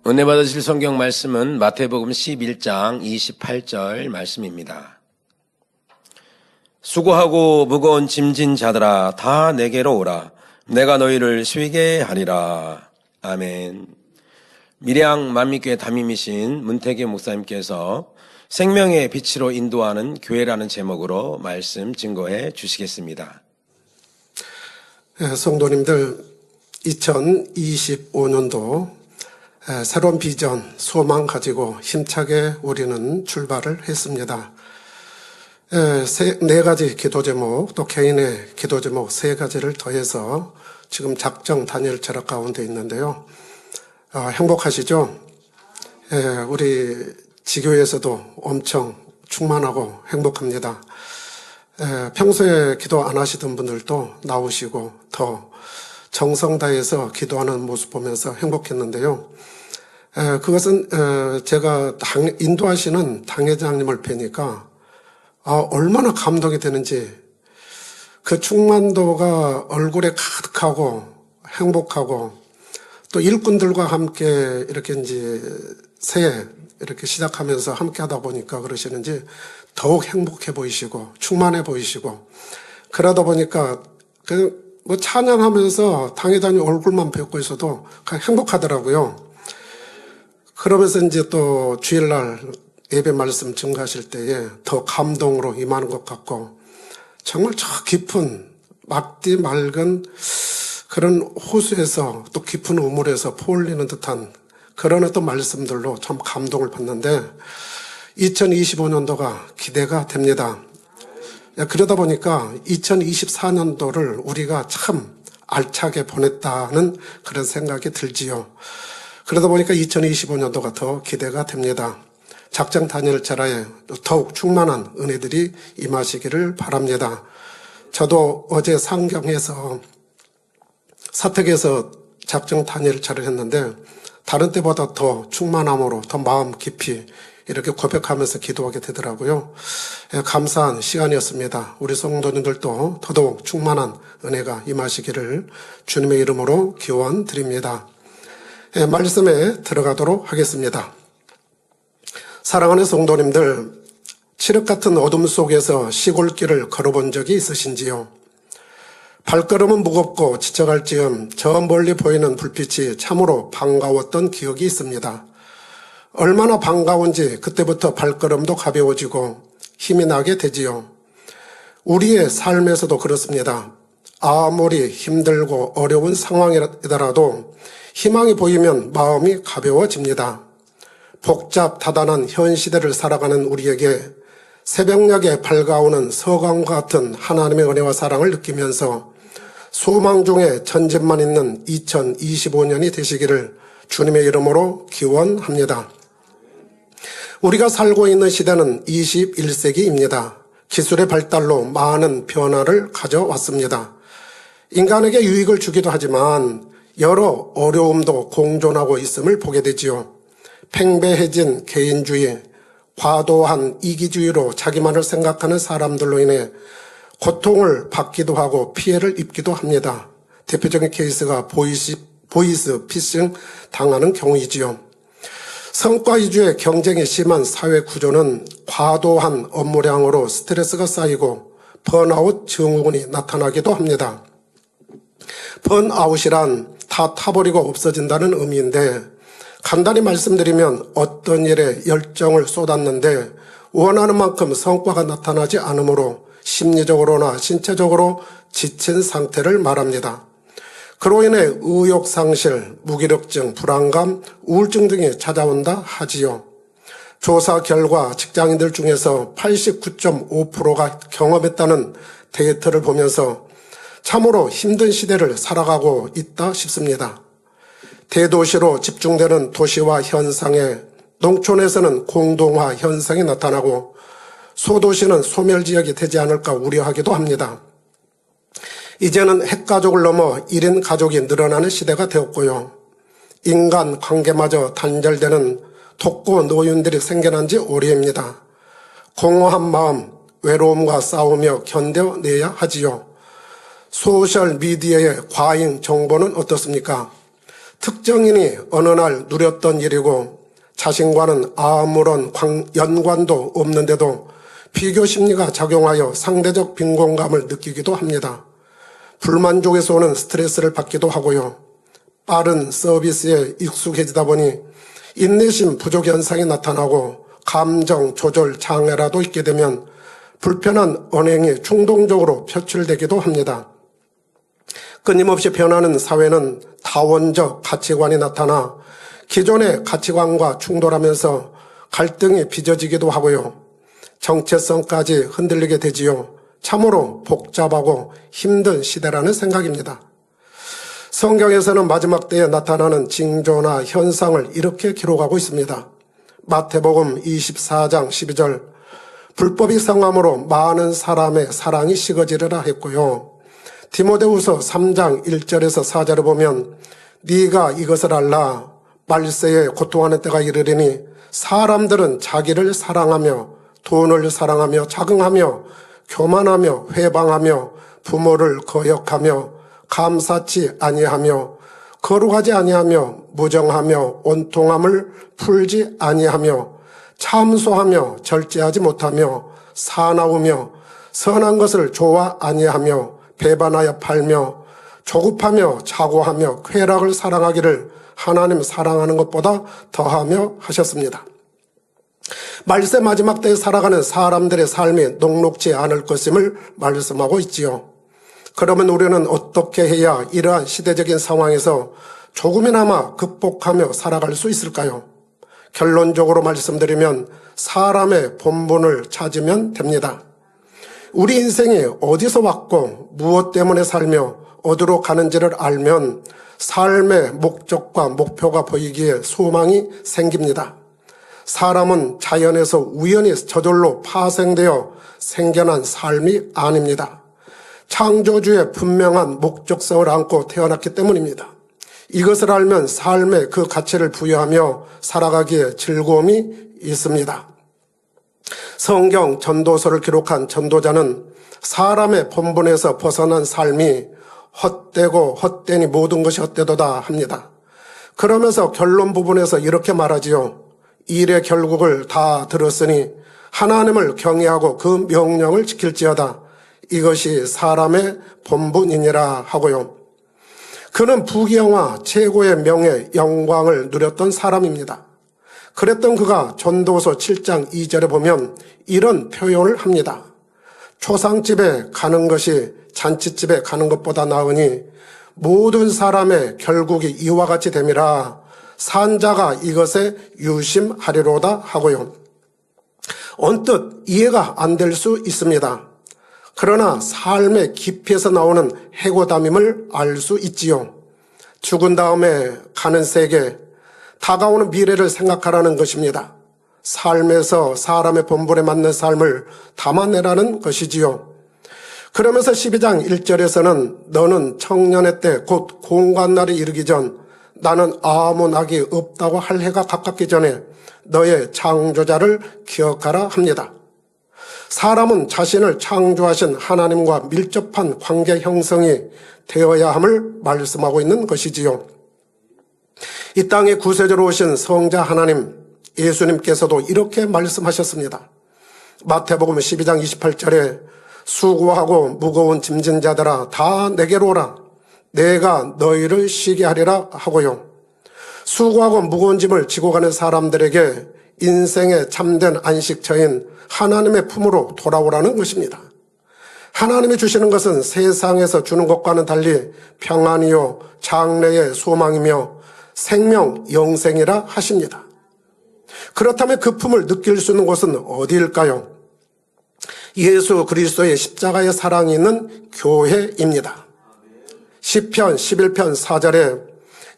은혜 받으실 성경 말씀은 마태복음 11장 28절 말씀입니다. 수고하고 무거운 짐진 자들아 다 내게로 오라. 내가 너희를 쉬게 하리라. 아멘. 밀양 만민교회 담임이신 문태계 목사님께서 생명의 빛으로 인도하는 교회라는 제목으로 말씀 증거해 주시겠습니다. 성도님들, 2025년도 새로운 비전, 소망 가지고 힘차게 우리는 출발을 했습니다. 네 가지 기도 제목, 또 개인의 기도 제목 세 가지를 더해서 지금 작정 단일 철학 가운데 있는데요. 행복하시죠? 우리 지교회에서도 엄청 충만하고 행복합니다. 평소에 기도 안 하시던 분들도 나오시고 더 정성 다해서 기도하는 모습 보면서 행복했는데요. 그것은 제가 인도하시는 당회장님을 뵈니까 얼마나 감동이 되는지, 그 충만도가 얼굴에 가득하고 행복하고, 또 일꾼들과 함께 이렇게 이제 새해 이렇게 시작하면서 함께 하다 보니까 그러시는지 더욱 행복해 보이시고 충만해 보이시고, 그러다 보니까 뭐 찬양하면서 당회장님 얼굴만 뵙고 있어도 그냥 행복하더라고요. 그러면서 이제 또 주일날 예배 말씀 증거하실 때에 더 감동으로 임하는 것 같고, 정말 저 깊은 막디 맑은 그런 호수에서 또 깊은 우물에서 포올리는 듯한 그런 어떤 말씀들로 참 감동을 받는데, 2025년도가 기대가 됩니다. 그러다 보니까 2024년도를 우리가 참 알차게 보냈다는 그런 생각이 들지요. 그러다 보니까 2025년도가 더 기대가 됩니다. 작정 단일 철학에 더욱 충만한 은혜들이 임하시기를 바랍니다. 저도 어제 상경에서 사택에서 작정 단일 철학을 했는데, 다른 때보다 더 충만함으로 더 마음 깊이 이렇게 고백하면서 기도하게 되더라고요. 감사한 시간이었습니다. 우리 성도님들도 더더욱 충만한 은혜가 임하시기를 주님의 이름으로 기원 드립니다. 말씀에 들어가도록 하겠습니다. 사랑하는 성도님들, 칠흑 같은 어둠 속에서 시골길을 걸어본 적이 있으신지요? 발걸음은 무겁고 지쳐갈 즈음 저 멀리 보이는 불빛이 참으로 반가웠던 기억이 있습니다. 얼마나 반가운지 그때부터 발걸음도 가벼워지고 힘이 나게 되지요. 우리의 삶에서도 그렇습니다. 아무리 힘들고 어려운 상황이더라도 희망이 보이면 마음이 가벼워집니다. 복잡다단한 현 시대를 살아가는 우리에게 새벽녘에 밝아오는 서광과 같은 하나님의 은혜와 사랑을 느끼면서 소망 중에 전진만 있는 2025년이 되시기를 주님의 이름으로 기원합니다. 우리가 살고 있는 시대는 21세기입니다. 기술의 발달로 많은 변화를 가져왔습니다. 인간에게 유익을 주기도 하지만 여러 어려움도 공존하고 있음을 보게 되지요. 팽배해진 개인주의, 과도한 이기주의로 자기만을 생각하는 사람들로 인해 고통을 받기도 하고 피해를 입기도 합니다. 대표적인 케이스가 보이스 피싱 당하는 경우이지요. 성과 위주의 경쟁이 심한 사회 구조는 과도한 업무량으로 스트레스가 쌓이고 번아웃 증후군이 나타나기도 합니다. 번아웃이란 다 타버리고 없어진다는 의미인데, 간단히 말씀드리면 어떤 일에 열정을 쏟았는데 원하는 만큼 성과가 나타나지 않으므로 심리적으로나 신체적으로 지친 상태를 말합니다. 그로 인해 의욕상실, 무기력증, 불안감, 우울증 등이 찾아온다 하지요. 조사 결과 직장인들 중에서 89.5%가 경험했다는 데이터를 보면서 참으로 힘든 시대를 살아가고 있다 싶습니다. 대도시로 집중되는 도시화 현상에 농촌에서는 공동화 현상이 나타나고 소도시는 소멸지역이 되지 않을까 우려하기도 합니다. 이제는 핵가족을 넘어 1인 가족이 늘어나는 시대가 되었고요. 인간 관계마저 단절되는 독거 노인들이 생겨난 지 오래입니다. 공허한 마음, 외로움과 싸우며 견뎌내야 하지요. 소셜미디어의 과잉 정보는 어떻습니까? 특정인이 어느 날 누렸던 일이고 자신과는 아무런 연관도 없는데도 비교 심리가 작용하여 상대적 빈곤감을 느끼기도 합니다. 불만족에서 오는 스트레스를 받기도 하고요. 빠른 서비스에 익숙해지다 보니 인내심 부족 현상이 나타나고 감정 조절 장애라도 있게 되면 불편한 언행이 충동적으로 표출되기도 합니다. 끊임없이 변하는 사회는 다원적 가치관이 나타나 기존의 가치관과 충돌하면서 갈등이 빚어지기도 하고요. 정체성까지 흔들리게 되지요. 참으로 복잡하고 힘든 시대라는 생각입니다. 성경에서는 마지막 때에 나타나는 징조나 현상을 이렇게 기록하고 있습니다. 마태복음 24장 12절 불법이 성함으로 많은 사람의 사랑이 식어지리라 했고요. 디모데후서 3장 1절에서 4절을 보면 네가 이것을 알라 말세에 고통하는 때가 이르리니 사람들은 자기를 사랑하며 돈을 사랑하며 자긍하며 교만하며 회방하며 부모를 거역하며 감사치 아니하며 거룩하지 아니하며 무정하며 온통함을 풀지 아니하며 참소하며 절제하지 못하며 사나우며 선한 것을 좋아 아니하며 배반하여 팔며 조급하며 자고하며 쾌락을 사랑하기를 하나님 사랑하는 것보다 더하며 하셨습니다. 말세 마지막 때에 살아가는 사람들의 삶이 녹록지 않을 것임을 말씀하고 있지요. 그러면 우리는 어떻게 해야 이러한 시대적인 상황에서 조금이나마 극복하며 살아갈 수 있을까요? 결론적으로 말씀드리면 사람의 본분을 찾으면 됩니다. 우리 인생이 어디서 왔고 무엇 때문에 살며 어디로 가는지를 알면 삶의 목적과 목표가 보이기에 소망이 생깁니다. 사람은 자연에서 우연히 저절로 파생되어 생겨난 삶이 아닙니다. 창조주의 분명한 목적성을 안고 태어났기 때문입니다. 이것을 알면 삶에 그 가치를 부여하며 살아가기에 즐거움이 있습니다. 성경 전도서를 기록한 전도자는 사람의 본분에서 벗어난 삶이 헛되고 헛되니 모든 것이 헛되도다 합니다. 그러면서 결론 부분에서 이렇게 말하지요. 일의 결국을 다 들었으니 하나님을 경외하고 그 명령을 지킬지어다. 이것이 사람의 본분이니라 하고요. 그는 부귀영화 최고의 명예 영광을 누렸던 사람입니다. 그랬던 그가 전도서 7장 2절에 보면 이런 표현을 합니다. 초상집에 가는 것이 잔치집에 가는 것보다 나으니 모든 사람의 결국이 이와 같이 됨이라 산자가 이것에 유심하리로다 하고요. 언뜻 이해가 안 될 수 있습니다. 그러나 삶의 깊이에서 나오는 해고담임을 알 수 있지요. 죽은 다음에 가는 세계, 다가오는 미래를 생각하라는 것입니다. 삶에서 사람의 본분에 맞는 삶을 담아내라는 것이지요. 그러면서 12장 1절에서는 너는 청년의 때 곧 공관날이 이르기 전 나는 아무 낙이 없다고 할 해가 가깝기 전에 너의 창조자를 기억하라 합니다. 사람은 자신을 창조하신 하나님과 밀접한 관계 형성이 되어야 함을 말씀하고 있는 것이지요. 이 땅에 구세주로 오신 성자 하나님 예수님께서도 이렇게 말씀하셨습니다. 마태복음 12장 28절에 수고하고 무거운 짐진 자들아 다 내게로 오라 내가 너희를 쉬게 하리라 하고요. 수고하고 무거운 짐을 지고 가는 사람들에게 인생의 참된 안식처인 하나님의 품으로 돌아오라는 것입니다. 하나님이 주시는 것은 세상에서 주는 것과는 달리 평안이요 장래의 소망이며 생명 영생이라 하십니다. 그렇다면 그 품을 느낄 수 있는 곳은 어디일까요? 예수 그리스도의 십자가의 사랑이 있는 교회입니다. 시편 11편 4절에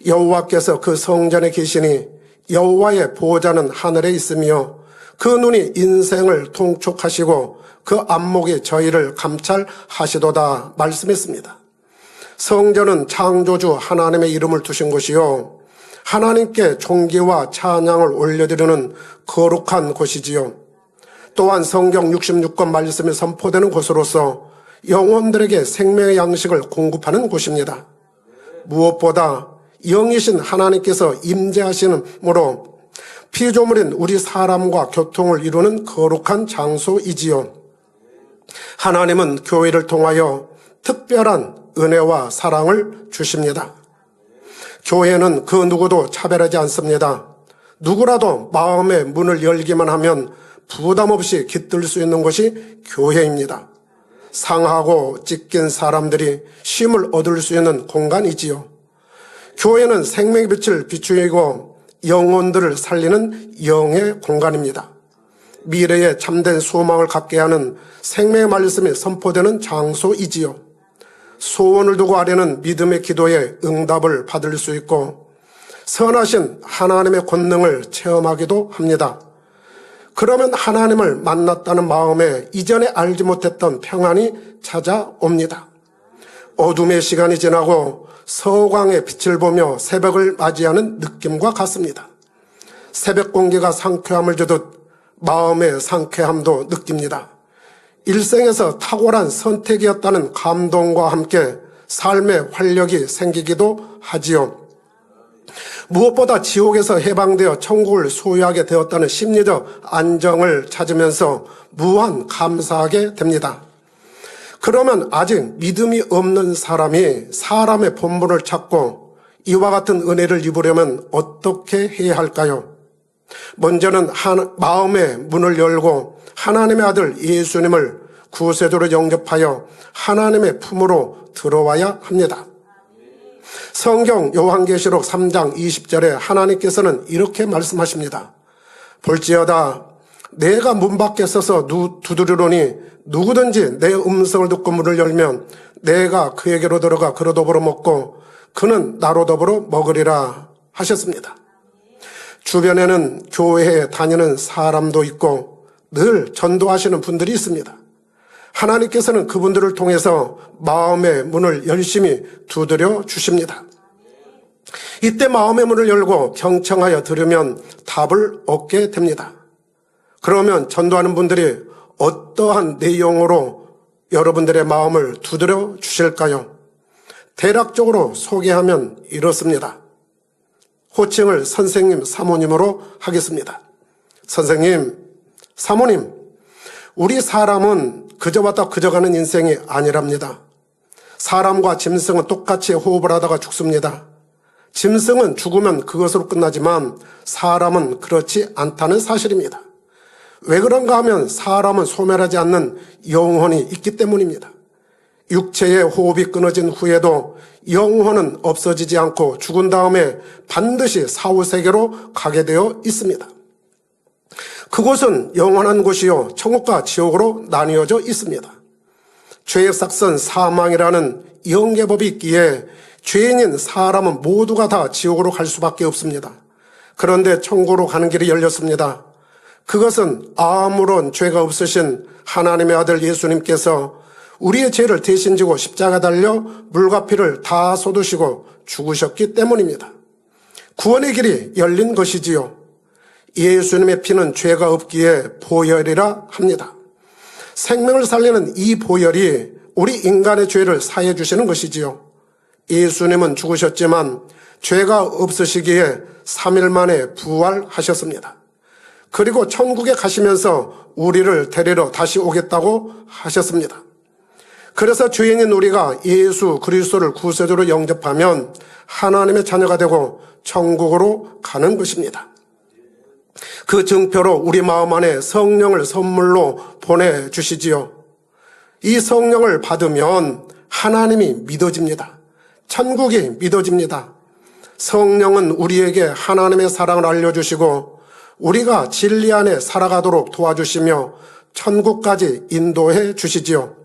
여호와께서 그 성전에 계시니 여호와의 보호자는 하늘에 있으며 그 눈이 인생을 통촉하시고 그 안목이 저희를 감찰하시도다 말씀했습니다. 성전은 창조주 하나님의 이름을 두신 곳이요 하나님께 존귀와 찬양을 올려드리는 거룩한 곳이지요. 또한 성경 66권 말씀이 선포되는 곳으로서 영혼들에게 생명의 양식을 공급하는 곳입니다. 무엇보다 영이신 하나님께서 임재하시므로 피조물인 우리 사람과 교통을 이루는 거룩한 장소이지요. 하나님은 교회를 통하여 특별한 은혜와 사랑을 주십니다. 교회는 그 누구도 차별하지 않습니다. 누구라도 마음의 문을 열기만 하면 부담 없이 깃들 수 있는 것이 교회입니다. 상하고 찢긴 사람들이 쉼을 얻을 수 있는 공간이지요. 교회는 생명의 빛을 비추이고 영혼들을 살리는 영의 공간입니다. 미래에 참된 소망을 갖게 하는 생명의 말씀이 선포되는 장소이지요. 소원을 두고 아뢰는 믿음의 기도에 응답을 받을 수 있고 선하신 하나님의 권능을 체험하기도 합니다. 그러면 하나님을 만났다는 마음에 이전에 알지 못했던 평안이 찾아옵니다. 어둠의 시간이 지나고 서광의 빛을 보며 새벽을 맞이하는 느낌과 같습니다. 새벽 공기가 상쾌함을 주듯 마음의 상쾌함도 느낍니다. 일생에서 탁월한 선택이었다는 감동과 함께 삶의 활력이 생기기도 하지요. 무엇보다 지옥에서 해방되어 천국을 소유하게 되었다는 심리적 안정을 찾으면서 무한 감사하게 됩니다. 그러면 아직 믿음이 없는 사람이 사람의 본분을 찾고 이와 같은 은혜를 입으려면 어떻게 해야 할까요? 먼저는 마음의 문을 열고 하나님의 아들 예수님을 구세주로 영접하여 하나님의 품으로 들어와야 합니다. 성경 요한계시록 3장 20절에 하나님께서는 이렇게 말씀하십니다. 볼지어다 내가 문 밖에 서서 두드리노니 누구든지 내 음성을 듣고 문을 열면 내가 그에게로 들어가 그로 더불어 먹고 그는 나로 더불어 먹으리라 하셨습니다. 주변에는 교회에 다니는 사람도 있고 늘 전도하시는 분들이 있습니다. 하나님께서는 그분들을 통해서 마음의 문을 열심히 두드려 주십니다. 이때 마음의 문을 열고 경청하여 들으면 답을 얻게 됩니다. 그러면 전도하는 분들이 어떠한 내용으로 여러분들의 마음을 두드려 주실까요? 대략적으로 소개하면 이렇습니다. 호칭을 선생님, 사모님으로 하겠습니다. 선생님, 사모님, 우리 사람은 그저 왔다 그저 가는 인생이 아니랍니다. 사람과 짐승은 똑같이 호흡을 하다가 죽습니다. 짐승은 죽으면 그것으로 끝나지만 사람은 그렇지 않다는 사실입니다. 왜 그런가 하면 사람은 소멸하지 않는 영혼이 있기 때문입니다. 육체의 호흡이 끊어진 후에도 영혼은 없어지지 않고 죽은 다음에 반드시 사후세계로 가게 되어 있습니다. 그곳은 영원한 곳이요 천국과 지옥으로 나뉘어져 있습니다. 죄의 삭선 사망이라는 영계법이 있기에 죄인인 사람은 모두가 다 지옥으로 갈 수밖에 없습니다. 그런데 천국으로 가는 길이 열렸습니다. 그것은 아무런 죄가 없으신 하나님의 아들 예수님께서 우리의 죄를 대신 지고 십자가 달려 물과 피를 다 쏟으시고 죽으셨기 때문입니다. 구원의 길이 열린 것이지요. 예수님의 피는 죄가 없기에 보혈이라 합니다. 생명을 살리는 이 보혈이 우리 인간의 죄를 사해 주시는 것이지요. 예수님은 죽으셨지만 죄가 없으시기에 3일 만에 부활하셨습니다. 그리고 천국에 가시면서 우리를 데리러 다시 오겠다고 하셨습니다. 그래서 죄인인 우리가 예수 그리스도를 구세주로 영접하면 하나님의 자녀가 되고 천국으로 가는 것입니다. 그 증표로 우리 마음 안에 성령을 선물로 보내주시지요. 이 성령을 받으면 하나님이 믿어집니다. 천국이 믿어집니다. 성령은 우리에게 하나님의 사랑을 알려주시고 우리가 진리 안에 살아가도록 도와주시며 천국까지 인도해 주시지요.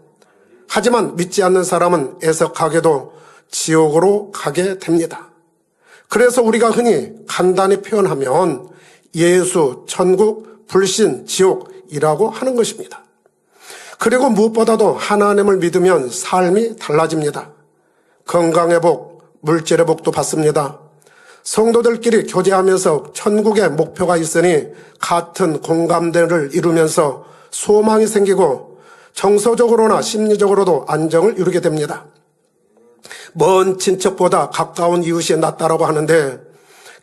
하지만 믿지 않는 사람은 애석하게도 지옥으로 가게 됩니다. 그래서 우리가 흔히 간단히 표현하면 예수, 천국, 불신, 지옥이라고 하는 것입니다. 그리고 무엇보다도 하나님을 믿으면 삶이 달라집니다. 건강의 복, 물질의 복도 받습니다. 성도들끼리 교제하면서 천국의 목표가 있으니 같은 공감대를 이루면서 소망이 생기고 정서적으로나 심리적으로도 안정을 이루게 됩니다. 먼 친척보다 가까운 이웃이 낫다라고 하는데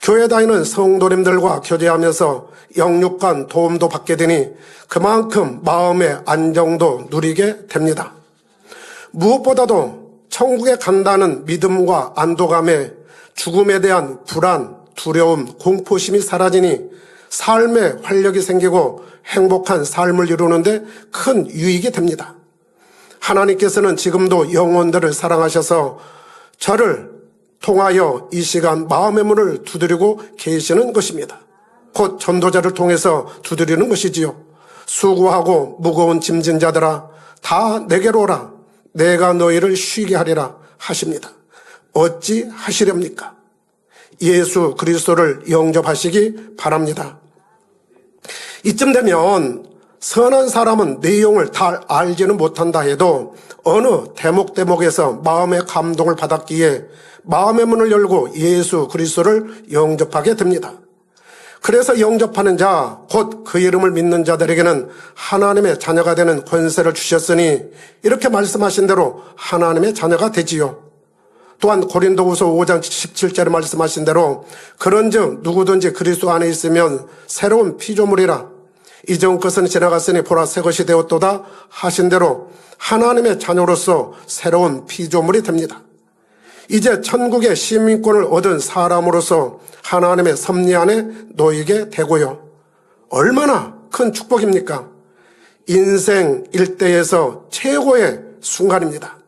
교회 다니는 성도님들과 교제하면서 영육간 도움도 받게 되니 그만큼 마음의 안정도 누리게 됩니다. 무엇보다도 천국에 간다는 믿음과 안도감에 죽음에 대한 불안, 두려움, 공포심이 사라지니 삶에 활력이 생기고 행복한 삶을 이루는데 큰 유익이 됩니다. 하나님께서는 지금도 영혼들을 사랑하셔서 저를 통하여 이 시간 마음의 문을 두드리고 계시는 것입니다. 곧 전도자를 통해서 두드리는 것이지요. 수고하고 무거운 짐진 자들아 다 내게로 오라. 내가 너희를 쉬게 하리라 하십니다. 어찌 하시렵니까? 예수 그리스도를 영접하시기 바랍니다. 이쯤 되면 선한 사람은 내용을 다 알지는 못한다 해도 어느 대목에서 마음의 감동을 받았기에 마음의 문을 열고 예수 그리스도를 영접하게 됩니다. 그래서 영접하는 자, 곧 그 이름을 믿는 자들에게는 하나님의 자녀가 되는 권세를 주셨으니 이렇게 말씀하신 대로 하나님의 자녀가 되지요. 또한 고린도후서 5장 17절에 말씀하신 대로 그런즉 누구든지 그리스도 안에 있으면 새로운 피조물이라 이전 것은 지나갔으니 보라 새 것이 되었도다 하신 대로 하나님의 자녀로서 새로운 피조물이 됩니다. 이제 천국의 시민권을 얻은 사람으로서 하나님의 섭리 안에 놓이게 되고요. 얼마나 큰 축복입니까? 인생 일대에서 최고의 순간입니다.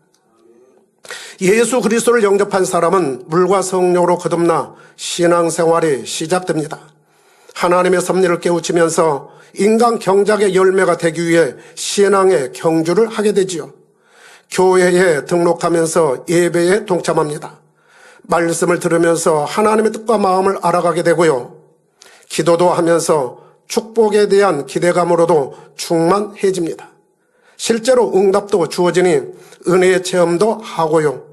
예수 그리스도를 영접한 사람은 물과 성령으로 거듭나 신앙생활이 시작됩니다. 하나님의 섭리를 깨우치면서 인간 경작의 열매가 되기 위해 신앙의 경주를 하게 되지요. 교회에 등록하면서 예배에 동참합니다. 말씀을 들으면서 하나님의 뜻과 마음을 알아가게 되고요. 기도도 하면서 축복에 대한 기대감으로도 충만해집니다. 실제로 응답도 주어지니 은혜의 체험도 하고요.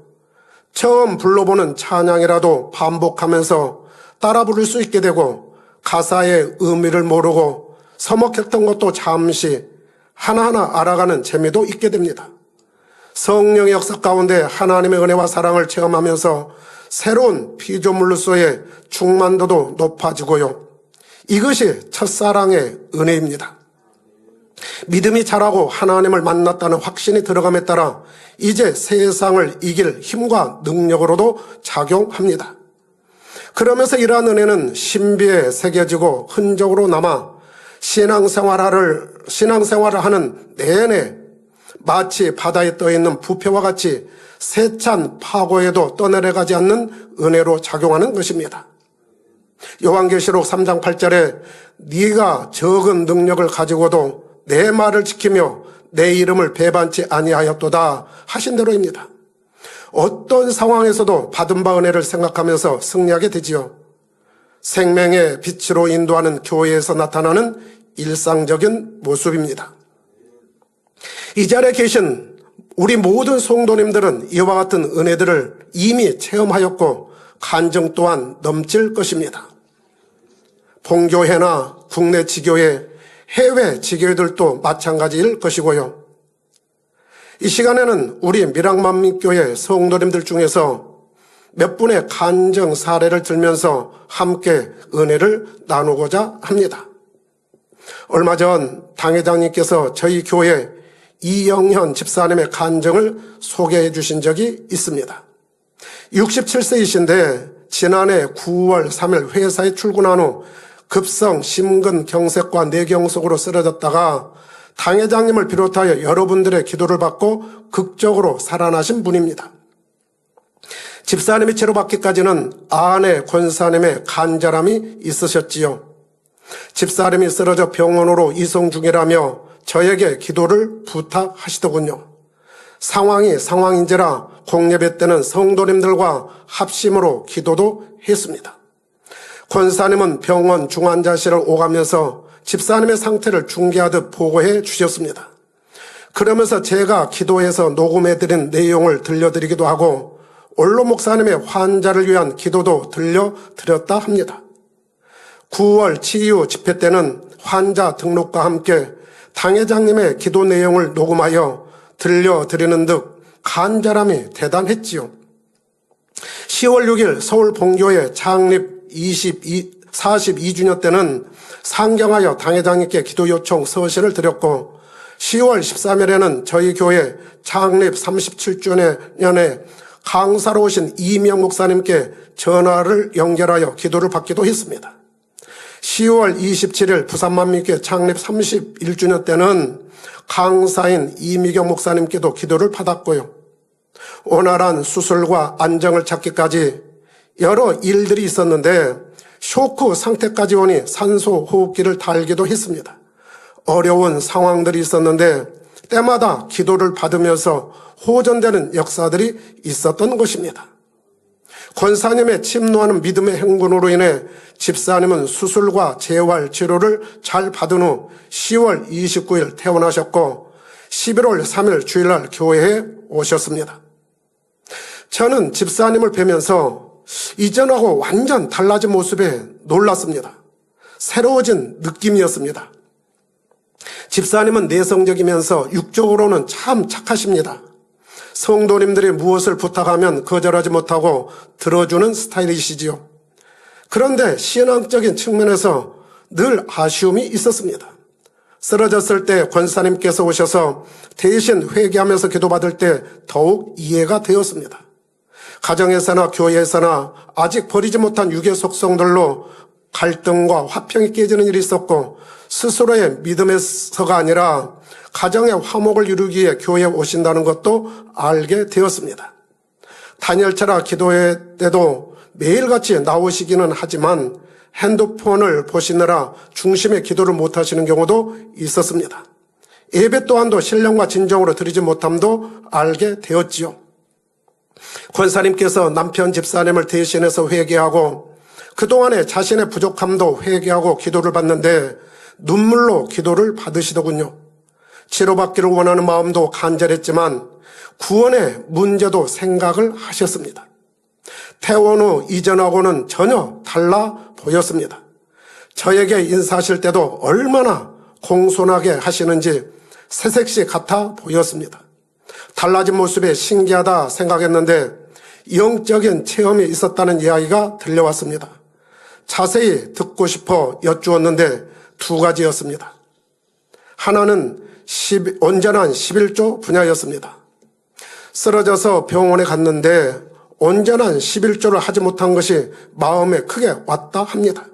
처음 불러보는 찬양이라도 반복하면서 따라 부를 수 있게 되고 가사의 의미를 모르고 서먹했던 것도 잠시 하나하나 알아가는 재미도 있게 됩니다. 성령의 역사 가운데 하나님의 은혜와 사랑을 체험하면서 새로운 피조물로서의 충만도도 높아지고요. 이것이 첫사랑의 은혜입니다. 믿음이 자라고 하나님을 만났다는 확신이 들어감에 따라 이제 세상을 이길 힘과 능력으로도 작용합니다. 그러면서 이러한 은혜는 신비에 새겨지고 흔적으로 남아 신앙생활을 하는 내내 마치 바다에 떠있는 부표와 같이 세찬 파고에도 떠내려가지 않는 은혜로 작용하는 것입니다. 요한계시록 3장 8절에 네가 적은 능력을 가지고도 내 말을 지키며 내 이름을 배반치 아니하였도다 하신 대로입니다. 어떤 상황에서도 받은 바 은혜를 생각하면서 승리하게 되지요. 생명의 빛으로 인도하는 교회에서 나타나는 일상적인 모습입니다. 이 자리에 계신 우리 모든 성도님들은 이와 같은 은혜들을 이미 체험하였고 간증 또한 넘칠 것입니다. 본교회나 국내 지교회, 해외 지교회들도 마찬가지일 것이고요. 이 시간에는 우리 밀양만민교회 성도님들 중에서 몇 분의 간증 사례를 들면서 함께 은혜를 나누고자 합니다. 얼마 전 당회장님께서 저희 교회 이영현 집사님의 간증을 소개해 주신 적이 있습니다. 67세이신데 지난해 9월 3일 회사에 출근한 후 급성 심근경색과 뇌경색으로 쓰러졌다가 당회장님을 비롯하여 여러분들의 기도를 받고 극적으로 살아나신 분입니다. 집사님이 치료받기까지는 아내 권사님의 간절함이 있으셨지요. 집사님이 쓰러져 병원으로 이송 중이라며 저에게 기도를 부탁하시더군요. 상황이 상황인지라 공예배 때는 성도님들과 합심으로 기도도 했습니다. 권사님은 병원 중환자실을 오가면서 집사님의 상태를 중계하듯 보고해 주셨습니다. 그러면서 제가 기도해서 녹음해드린 내용을 들려드리기도 하고 원로 목사님의 환자를 위한 기도도 들려드렸다 합니다. 9월 치유 집회 때는 환자 등록과 함께 당회장님의 기도 내용을 녹음하여 들려드리는 듯 간절함이 대단했지요. 10월 6일 서울 본교회 창립 42주년 때는 상경하여 당회장님께 기도 요청 서신을 드렸고 10월 13일에는 저희 교회 창립 37주년에 강사로 오신 이명 목사님께 전화를 연결하여 기도를 받기도 했습니다. 10월 27일 부산만민교회 창립 31주년 때는 강사인 이미경 목사님께도 기도를 받았고요. 원활한 수술과 안정을 찾기까지 여러 일들이 있었는데 쇼크 상태까지 오니 산소 호흡기를 달기도 했습니다. 어려운 상황들이 있었는데 때마다 기도를 받으면서 호전되는 역사들이 있었던 것입니다. 권사님의 침노하는 믿음의 행군으로 인해 집사님은 수술과 재활 치료를 잘 받은 후 10월 29일 퇴원하셨고 11월 3일 주일날 교회에 오셨습니다. 저는 집사님을 뵈면서 이전하고 완전 달라진 모습에 놀랐습니다. 새로워진 느낌이었습니다. 집사님은 내성적이면서 육적으로는 참 착하십니다. 성도님들이 무엇을 부탁하면 거절하지 못하고 들어주는 스타일이시지요. 그런데 신앙적인 측면에서 늘 아쉬움이 있었습니다. 쓰러졌을 때 권사님께서 오셔서 대신 회개하면서 기도받을 때 더욱 이해가 되었습니다. 가정에서나 교회에서나 아직 버리지 못한 육의 속성들로 갈등과 화평이 깨지는 일이 있었고 스스로의 믿음에서가 아니라 가정의 화목을 이루기 위해 교회에 오신다는 것도 알게 되었습니다. 단열차라 기도회 때도 매일같이 나오시기는 하지만 핸드폰을 보시느라 중심의 기도를 못하시는 경우도 있었습니다. 예배 또한도 신령과 진정으로 드리지 못함도 알게 되었지요. 권사님께서 남편 집사님을 대신해서 회개하고 그동안의 자신의 부족함도 회개하고 기도를 받는데 눈물로 기도를 받으시더군요. 치료받기를 원하는 마음도 간절했지만 구원의 문제도 생각을 하셨습니다. 퇴원 후 이전하고는 전혀 달라 보였습니다. 저에게 인사하실 때도 얼마나 공손하게 하시는지 새색시 같아 보였습니다. 달라진 모습에 신기하다 생각했는데 영적인 체험이 있었다는 이야기가 들려왔습니다. 자세히 듣고 싶어 여쭈었는데 두 가지였습니다. 하나는 온전한 11조 분야였습니다. 쓰러져서 병원에 갔는데 온전한 11조를 하지 못한 것이 마음에 크게 왔다 합니다.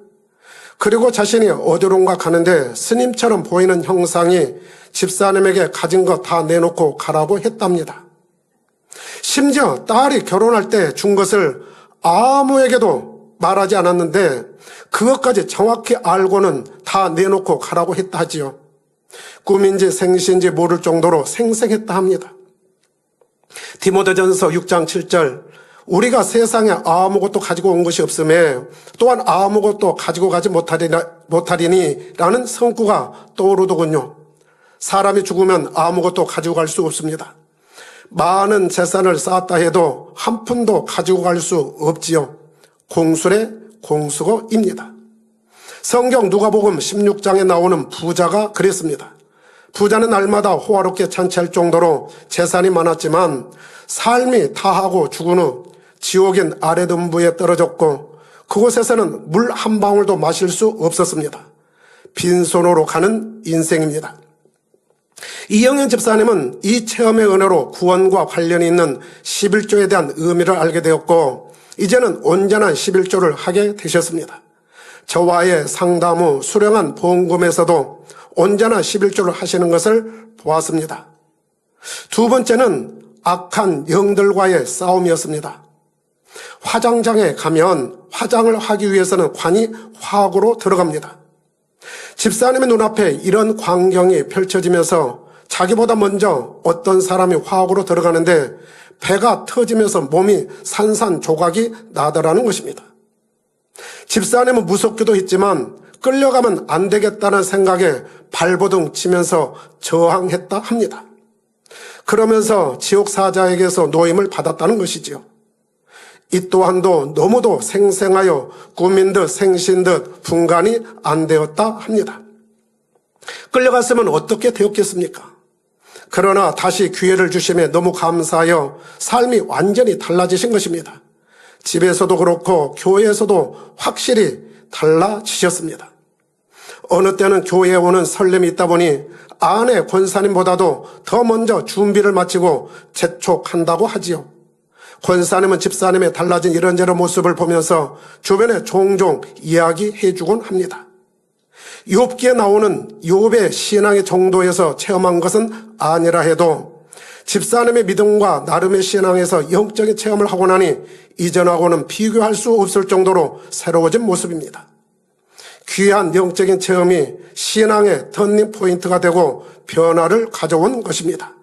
그리고 자신이 어디론가 가는데 스님처럼 보이는 형상이 집사님에게 가진 거 다 내놓고 가라고 했답니다. 심지어 딸이 결혼할 때 준 것을 아무에게도 말하지 않았는데 그것까지 정확히 알고는 다 내놓고 가라고 했다 하지요. 꿈인지 생시인지 모를 정도로 생생했다 합니다. 디모데전서 6장 7절 우리가 세상에 아무것도 가지고 온 것이 없음에 또한 아무것도 가지고 가지 못하리니 라는 성구가 떠오르더군요. 사람이 죽으면 아무것도 가지고 갈 수 없습니다. 많은 재산을 쌓았다 해도 한 푼도 가지고 갈 수 없지요. 공술의 공수거입니다. 성경 누가복음 16장에 나오는 부자가 그랬습니다. 부자는 날마다 호화롭게 잔치할 정도로 재산이 많았지만 삶이 다하고 죽은 후 지옥인 아래등부에 떨어졌고 그곳에서는 물 한 방울도 마실 수 없었습니다. 빈손으로 가는 인생입니다. 이영현 집사님은 이 체험의 은혜로 구원과 관련이 있는 11조에 대한 의미를 알게 되었고 이제는 온전한 11조를 하게 되셨습니다. 저와의 상담 후 수령한 보험금에서도 온전한 11조를 하시는 것을 보았습니다. 두 번째는 악한 영들과의 싸움이었습니다. 화장장에 가면 화장을 하기 위해서는 관이 화학으로 들어갑니다. 집사님의 눈앞에 이런 광경이 펼쳐지면서 자기보다 먼저 어떤 사람이 화학으로 들어가는데 배가 터지면서 몸이 산산조각이 나더라는 것입니다. 집사님은 무섭기도 했지만 끌려가면 안 되겠다는 생각에 발버둥 치면서 저항했다 합니다. 그러면서 지옥사자에게서 노임을 받았다는 것이지요. 이 또한도 너무도 생생하여 꿈인 듯 생신 듯 분간이 안 되었다 합니다. 끌려갔으면 어떻게 되었겠습니까? 그러나 다시 기회를 주심에 너무 감사하여 삶이 완전히 달라지신 것입니다. 집에서도 그렇고 교회에서도 확실히 달라지셨습니다. 어느 때는 교회에 오는 설렘이 있다 보니 아내 권사님보다도 더 먼저 준비를 마치고 재촉한다고 하지요. 권사님은 집사님의 달라진 이런저런 모습을 보면서 주변에 종종 이야기해주곤 합니다. 욥기에 나오는 욥의 신앙의 정도에서 체험한 것은 아니라 해도 집사님의 믿음과 나름의 신앙에서 영적인 체험을 하고 나니 이전하고는 비교할 수 없을 정도로 새로워진 모습입니다. 귀한 영적인 체험이 신앙의 터닝 포인트가 되고 변화를 가져온 것입니다.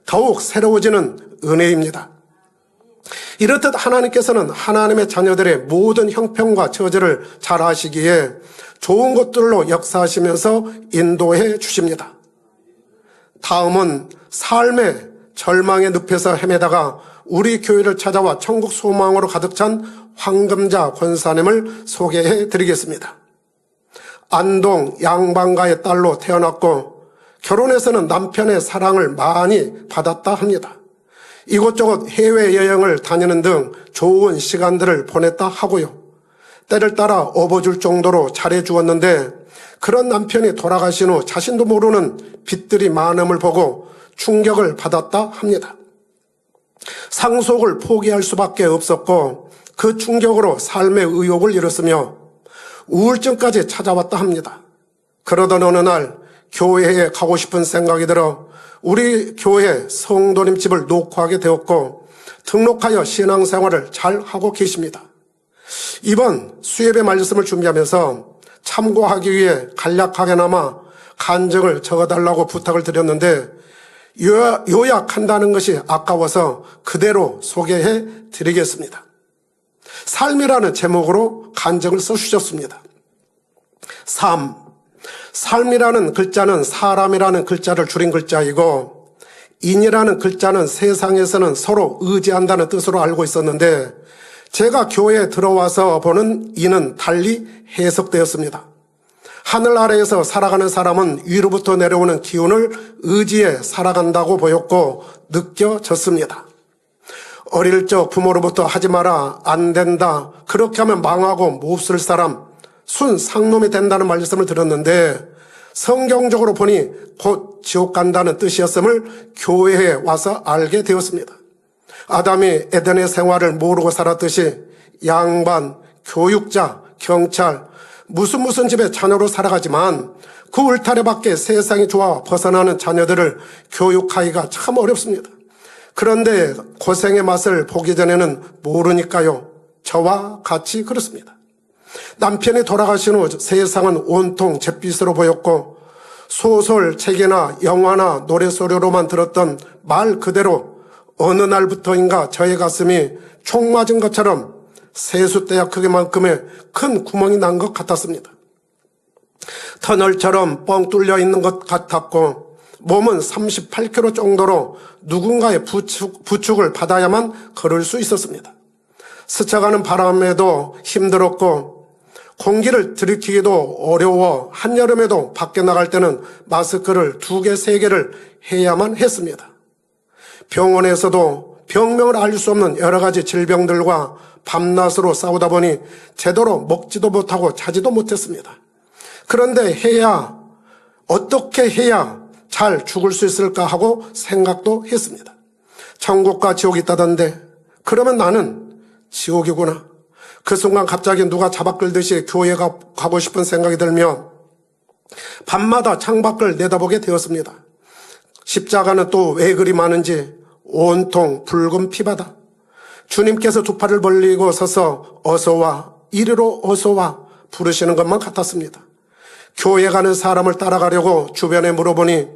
더욱 새로워지는 은혜입니다. 이렇듯 하나님께서는 하나님의 자녀들의 모든 형편과 처지를 잘 아시기에 좋은 것들로 역사하시면서 인도해 주십니다. 다음은 삶의 절망의 늪에서 헤매다가 우리 교회를 찾아와 천국 소망으로 가득 찬 황금자 권사님을 소개해 드리겠습니다. 안동 양반가의 딸로 태어났고 결혼해서는 남편의 사랑을 많이 받았다 합니다. 이곳저곳 해외여행을 다니는 등 좋은 시간들을 보냈다 하고요. 때를 따라 업어줄 정도로 잘해주었는데 그런 남편이 돌아가신 후 자신도 모르는 빚들이 많음을 보고 충격을 받았다 합니다. 상속을 포기할 수밖에 없었고 그 충격으로 삶의 의욕을 잃었으며 우울증까지 찾아왔다 합니다. 그러던 어느 날 교회에 가고 싶은 생각이 들어 우리 교회 성도님 집을 녹화하게 되었고 등록하여 신앙생활을 잘 하고 계십니다. 이번 수예배 말씀을 준비하면서 참고하기 위해 간략하게나마 간증을 적어달라고 부탁을 드렸는데 요약한다는 것이 아까워서 그대로 소개해 드리겠습니다. 삶이라는 제목으로 간증을 써주셨습니다. 삶이라는 글자는 사람이라는 글자를 줄인 글자이고 인이라는 글자는 세상에서는 서로 의지한다는 뜻으로 알고 있었는데 제가 교회에 들어와서 보는 이는 달리 해석되었습니다. 하늘 아래에서 살아가는 사람은 위로부터 내려오는 기운을 의지해 살아간다고 보였고 느껴졌습니다. 어릴 적 부모로부터 하지 마라, 안 된다, 그렇게 하면 망하고 몹쓸 사람, 순 상놈이 된다는 말씀을 들었는데 성경적으로 보니 곧 지옥 간다는 뜻이었음을 교회에 와서 알게 되었습니다. 아담이 에덴의 생활을 모르고 살았듯이 양반, 교육자, 경찰, 무슨 집의 자녀로 살아가지만 그 울타리 밖에 세상이 좋아 벗어나는 자녀들을 교육하기가 참 어렵습니다. 그런데 고생의 맛을 보기 전에는 모르니까요. 저와 같이 그렇습니다. 남편이 돌아가신 후 세상은 온통 잿빛으로 보였고 소설, 책이나 영화나 노래소리로만 들었던 말 그대로 어느 날부터인가 저의 가슴이 총 맞은 것처럼 세숫대야 크기만큼의 큰 구멍이 난 것 같았습니다. 터널처럼 뻥 뚫려 있는 것 같았고 몸은 38kg 정도로 누군가의 부축을 받아야만 걸을 수 있었습니다. 스쳐가는 바람에도 힘들었고 공기를 들이키기도 어려워 한여름에도 밖에 나갈 때는 마스크를 2개, 3개를 해야만 했습니다. 병원에서도 병명을 알 수 없는 여러 가지 질병들과 밤낮으로 싸우다 보니 제대로 먹지도 못하고 자지도 못했습니다. 그런데 어떻게 해야 잘 죽을 수 있을까 하고 생각도 했습니다. 천국과 지옥이 있다던데 그러면 나는 지옥이구나. 그 순간 갑자기 누가 잡아 끌듯이 교회에 가고 싶은 생각이 들며 밤마다 창밖을 내다보게 되었습니다. 십자가는 또 왜 그리 많은지 온통 붉은 피바다. 주님께서 두 팔을 벌리고 서서 어서와, 이리로 어서와 부르시는 것만 같았습니다. 교회 가는 사람을 따라가려고 주변에 물어보니